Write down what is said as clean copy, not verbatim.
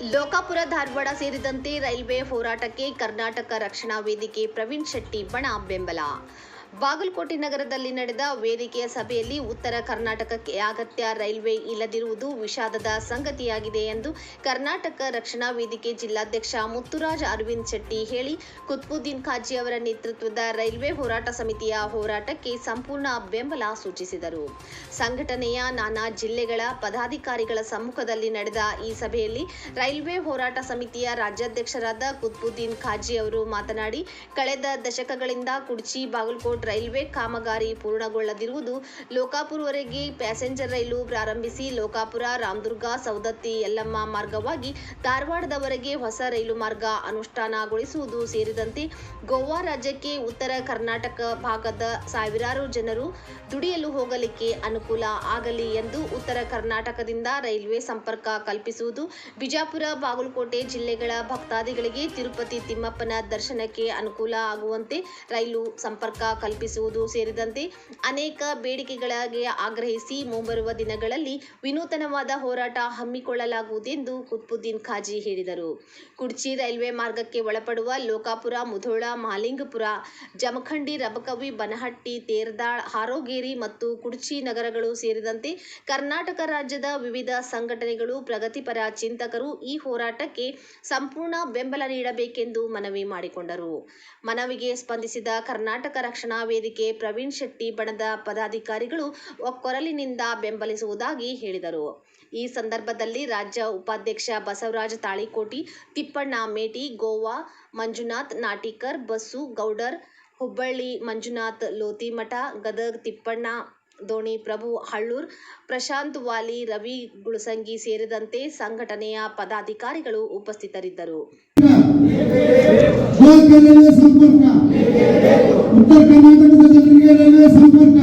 ಲೋಕಾಪುರ ಧಾರವಾಡ ಸೇರಿದಂತೆ ರೈಲ್ವೆ ಹೋರಾಟಕ್ಕೆ ಕರ್ನಾಟಕ ರಕ್ಷಣಾ ವೇದಿಕೆ ಪ್ರವೀಣ್ ಶೆಟ್ಟಿ ಬಣ ಬೆಂಬಲ. ಬಾಗಲಕೋಟೆ ನಗರದಲ್ಲಿ ನಡೆದ ವೇದಿಕೆಯ ಸಭೆಯಲ್ಲಿ ಉತ್ತರ ಕರ್ನಾಟಕಕ್ಕೆ ಅಗತ್ಯ ರೈಲ್ವೆ ಇಲ್ಲದಿರುವುದು ವಿಷಾದದ ಸಂಗತಿಯಾಗಿದೆ ಎಂದು ಕರ್ನಾಟಕ ರಕ್ಷಣಾ ವೇದಿಕೆ ಜಿಲ್ಲಾಧ್ಯಕ್ಷ ಮುತ್ತುರಾಜ್ ಅರವಿಂದ್ ಶೆಟ್ಟಿ ಹೇಳಿ, ಕುತ್ಬುದ್ದೀನ್ ಖಾಜಿ ಅವರ ನೇತೃತ್ವದ ರೈಲ್ವೆ ಹೋರಾಟ ಸಮಿತಿಯ ಹೋರಾಟಕ್ಕೆ ಸಂಪೂರ್ಣ ಬೆಂಬಲ ಸೂಚಿಸಿದರು. ಸಂಘಟನೆಯ ನಾನಾ ಜಿಲ್ಲೆಗಳ ಪದಾಧಿಕಾರಿಗಳ ಸಮ್ಮುಖದಲ್ಲಿ ನಡೆದ ಈ ಸಭೆಯಲ್ಲಿ ರೈಲ್ವೆ ಹೋರಾಟ ಸಮಿತಿಯ ರಾಜ್ಯಾಧ್ಯಕ್ಷರಾದ ಕುತ್ಬುದ್ದೀನ್ ಖಾಜಿ ಅವರು ಮಾತನಾಡಿ, ಕಳೆದ ದಶಕಗಳಿಂದ ಕುಡ್ಚಿ ಬಾಗಲಕೋಟೆ ರೈಲ್ವೆ ಕಾಮಗಾರಿ ಪೂರ್ಣಗೊಳ್ಳದಿರುವುದು, ಲೋಕಾಪುರವರೆಗೆ ಪ್ಯಾಸೆಂಜರ್ ರೈಲು ಪ್ರಾರಂಭಿಸಿ ಲೋಕಾಪುರ, ರಾಮದುರ್ಗ, ಸೌದತ್ತಿ, ಯಲ್ಲಮ್ಮ ಮಾರ್ಗವಾಗಿ ಧಾರವಾಡದವರೆಗೆ ಹೊಸ ರೈಲು ಮಾರ್ಗ ಅನುಷ್ಠಾನಗೊಳಿಸುವುದು ಸೇರಿದಂತೆ ಗೋವಾ ರಾಜ್ಯಕ್ಕೆ ಉತ್ತರ ಕರ್ನಾಟಕ ಭಾಗದ ಸಾವಿರಾರು ಜನರು ದುಡಿಯಲು ಹೋಗಲಿಕ್ಕೆ ಅನುಕೂಲ ಆಗಲಿ ಎಂದು ಉತ್ತರ ಕರ್ನಾಟಕದಿಂದ ರೈಲ್ವೆ ಸಂಪರ್ಕ ಕಲ್ಪಿಸುವುದು, ಬಿಜಾಪುರ, ಬಾಗಲಕೋಟೆ ಜಿಲ್ಲೆಗಳ ಭಕ್ತಾದಿಗಳಿಗೆ ತಿರುಪತಿ ತಿಮ್ಮಪ್ಪನ ದರ್ಶನಕ್ಕೆ ಅನುಕೂಲ ಆಗುವಂತೆ ರೈಲು ಸಂಪರ್ಕ ಕಲ್ಪಿಸುವುದು ಸೇರಿದಂತೆ ಅನೇಕ ಬೇಡಿಕೆಗಳಿಗೆ ಆಗ್ರಹಿಸಿ ಮುಂಬರುವ ದಿನಗಳಲ್ಲಿ ವಿನೂತನವಾದ ಹೋರಾಟ ಹಮ್ಮಿಕೊಳ್ಳಲಾಗುವುದೆಂದು ಕುತ್ಬುದ್ದೀನ್ ಖಾಜಿ ಹೇಳಿದರು. ಕುಡ್ಚಿ ರೈಲ್ವೆ ಮಾರ್ಗಕ್ಕೆ ಒಳಪಡುವ ಲೋಕಾಪುರ, ಮುಧೋಳ, ಮಹಾಲಿಂಗಪುರ, ಜಮಖಂಡಿ, ರಬಕವಿ, ಬನಹಟ್ಟಿ, ತೇರದಾಳ್, ಹಾರೋಗೇರಿ ಮತ್ತು ಕುಡ್ಚಿ ನಗರಗಳು ಸೇರಿದಂತೆ ಕರ್ನಾಟಕ ರಾಜ್ಯದ ವಿವಿಧ ಸಂಘಟನೆಗಳು, ಪ್ರಗತಿಪರ ಚಿಂತಕರು ಈ ಹೋರಾಟಕ್ಕೆ ಸಂಪೂರ್ಣ ಬೆಂಬಲ ನೀಡಬೇಕೆಂದು ಮನವಿ ಮಾಡಿಕೊಂಡರು. ಮನವಿಗೆ ಸ್ಪಂದಿಸಿದ ಕರ್ನಾಟಕ ರಕ್ಷಣಾ ವೇದಿಕೆ ಪ್ರವೀಣ್ ಶೆಟ್ಟಿ ಬಣದ ಪದಾಧಿಕಾರಿಗಳು ಒಕ್ಕೊರಲಿನಿಂದ ಬೆಂಬಲಿಸುವುದಾಗಿ ಹೇಳಿದರು. ಈ ಸಂದರ್ಭದಲ್ಲಿ ರಾಜ್ಯ ಉಪಾಧ್ಯಕ್ಷ ಬಸವರಾಜ ತಾಳಿಕೋಟಿ, ತಿಪ್ಪಣ್ಣ ಮೇಟಿ, ಗೋವಾ ಮಂಜುನಾಥ್ ನಾಟಿಕರ್, ಬಸ್ಸು ಗೌಡರ್, ಹುಬ್ಬಳ್ಳಿ ಮಂಜುನಾಥ್ ಲೋತಿಮಠ, ಗದಗ್ ತಿಪ್ಪಣ್ಣ ದೋಣಿ, ಪ್ರಭು ಹಳ್ಳೂರ್, ಪ್ರಶಾಂತ್ ವಾಲಿ, ರವಿ ಗುಳಸಂಗಿ ಸೇರಿದಂತೆ ಸಂಘಟನೆಯ ಪದಾಧಿಕಾರಿಗಳು ಉಪಸ್ಥಿತರಿದ್ದರು. ಉತ್ತರ ಕರ್ನಾಟಕದ ಜನರಿಗೆ ರೈಲ್ವೆ ಸಂಪರ್ಕ